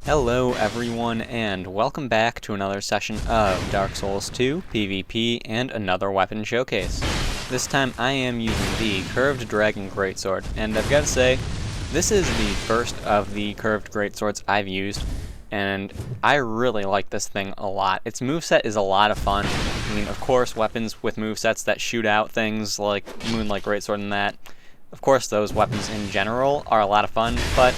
Hello everyone, and welcome back to another session of Dark Souls 2 PvP and another weapon showcase. This time I am using the Curved Dragon Greatsword, and I've got to say, this is the first of the Curved Greatswords I've used, and I really like this thing a lot. Its moveset is a lot of fun. I mean, of course, weapons with movesets that shoot out things like Moonlight Greatsword and that, of course those weapons in general are a lot of fun, but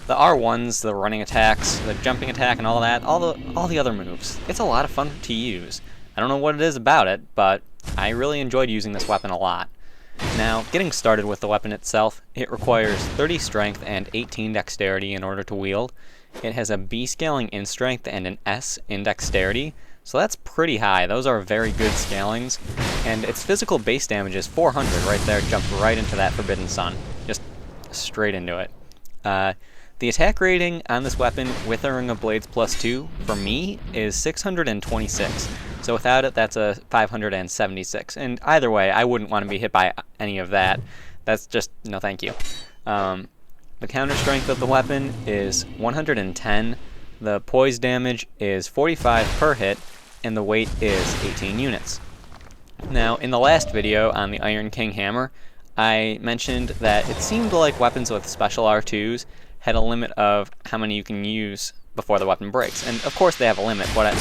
the R1s, the running attacks, the jumping attack, and all that, all the other moves, it's a lot of fun to use. I don't know what it is about it, but I really enjoyed using this weapon a lot. Now, getting started with the weapon itself, it requires 30 strength and 18 dexterity in order to wield. It has a B scaling in strength and an S in dexterity, so that's pretty high. Those are very good scalings, and its physical base damage is 400 right there, jumped right into that Forbidden Sun. Just straight into it. The attack rating on this weapon with a Ring of Blades +2, for me, is 626. So without it, that's a 576. And either way, I wouldn't want to be hit by any of that. That's just, no thank you. The counter strength of the weapon is 110. The poise damage is 45 per hit, and the weight is 18 units. Now, in the last video on the Iron King Hammer, I mentioned that it seemed like weapons with special R2s had a limit of how many you can use before the weapon breaks. And of course they have a limit. But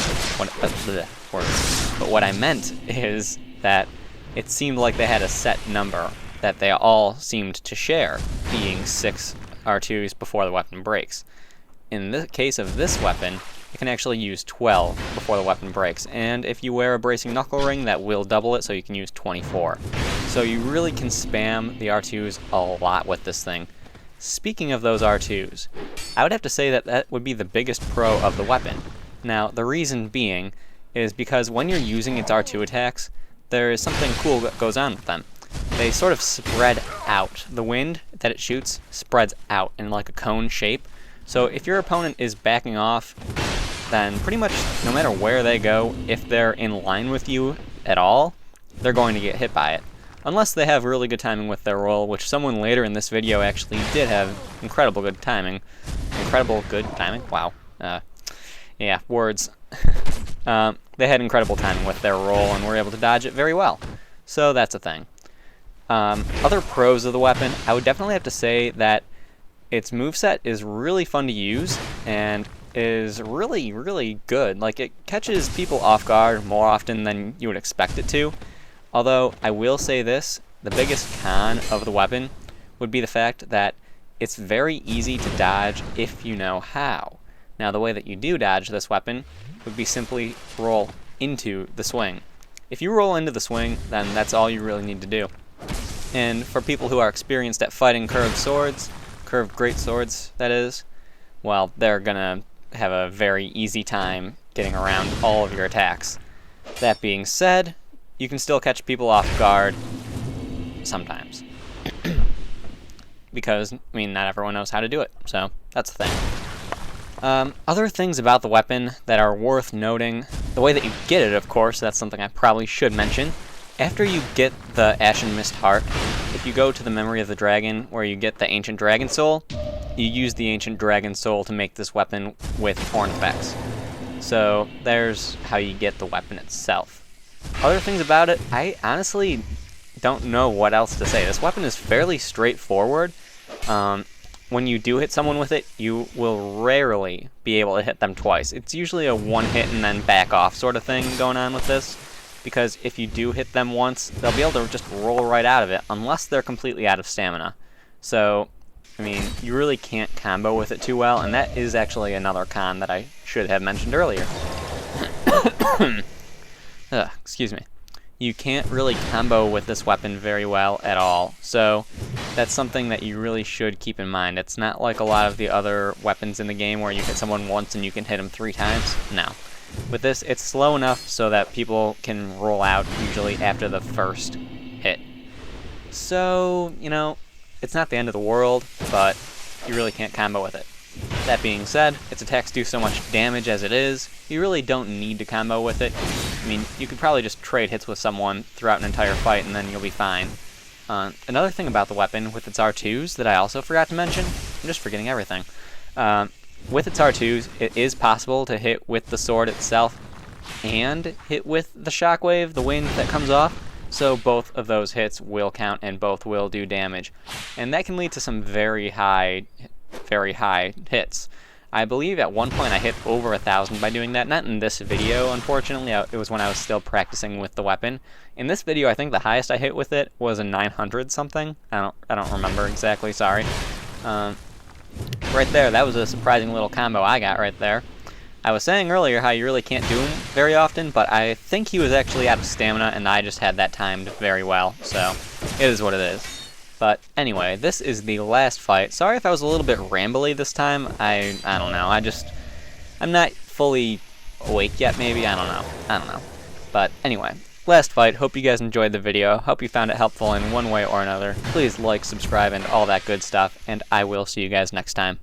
what I meant is that it seemed like they had a set number that they all seemed to share, being 6 R2s before the weapon breaks. In the case of this weapon, you can actually use 12 before the weapon breaks, and if you wear a bracing knuckle ring, that will double it, so you can use 24. So you really can spam the R2s a lot with this thing. Speaking of those R2s, I would have to say that that would be the biggest pro of the weapon. Now, the reason being is because when you're using its R2 attacks, there is something cool that goes on with them. They sort of spread out. The wind that it shoots spreads out in like a cone shape. So if your opponent is backing off, then pretty much no matter where they go, if they're in line with you at all, they're going to get hit by it. Unless they have really good timing with their roll, which someone later in this video actually did have incredible good timing. Incredible good timing? Wow. Yeah, words. They had incredible timing with their roll and were able to dodge it very well. So that's a thing. Other pros of the weapon, I would definitely have to say that its moveset is really fun to use and is really, really good. Like, it catches people off guard more often than you would expect it to. Although, I will say this, the biggest con of the weapon would be the fact that it's very easy to dodge if you know how. Now, the way that you do dodge this weapon would be simply roll into the swing. If you roll into the swing, then that's all you really need to do. And for people who are experienced at fighting curved great swords, that is, well, they're gonna have a very easy time getting around all of your attacks. That being said, you can still catch people off guard sometimes. Because, I mean, not everyone knows how to do it, so that's the thing. Other things about the weapon that are worth noting, the way that you get it, of course, that's something I probably should mention. After you get the Ashen Mist Heart, if you go to the Memory of the Dragon, where you get the Ancient Dragon Soul, you use the Ancient Dragon Soul to make this weapon with horn effects. So there's how you get the weapon itself. Other things about it, I honestly don't know what else to say. This weapon is fairly straightforward. When you do hit someone with it, you will rarely be able to hit them twice. It's usually a one hit and then back off sort of thing going on with this, because if you do hit them once, they'll be able to just roll right out of it, unless they're completely out of stamina. So, I mean, you really can't combo with it too well, and that is actually another con that I should have mentioned earlier. Excuse me. You can't really combo with this weapon very well at all, so that's something that you really should keep in mind. It's not like a lot of the other weapons in the game where you hit someone once and you can hit them 3 times. No. With this, it's slow enough so that people can roll out usually after the first hit. So, you know, it's not the end of the world, but you really can't combo with it. That being said, its attacks do so much damage as it is, you really don't need to combo with it. I mean, you could probably just trade hits with someone throughout an entire fight and then you'll be fine. Another thing about the weapon with its R2s that I also forgot to mention, I'm just forgetting everything, with its R2s, it is possible to hit with the sword itself and hit with the shockwave, the wind that comes off. So both of those hits will count and both will do damage. And that can lead to some very high hits. I believe at one point I hit over 1,000 by doing that. Not in this video, unfortunately. It was when I was still practicing with the weapon. In this video, I think the highest I hit with it was a 900 something. I don't remember exactly. Sorry. Right there, that was a surprising little combo I got right there. I was saying earlier how you really can't do him very often, but I think he was actually out of stamina, and I just had that timed very well. So it is what it is. But anyway, this is the last fight. Sorry if I was a little bit rambly this time. I don't know. I'm not fully awake yet, maybe. I don't know. But anyway, last fight. Hope you guys enjoyed the video. Hope you found it helpful in one way or another. Please like, subscribe, and all that good stuff. And I will see you guys next time.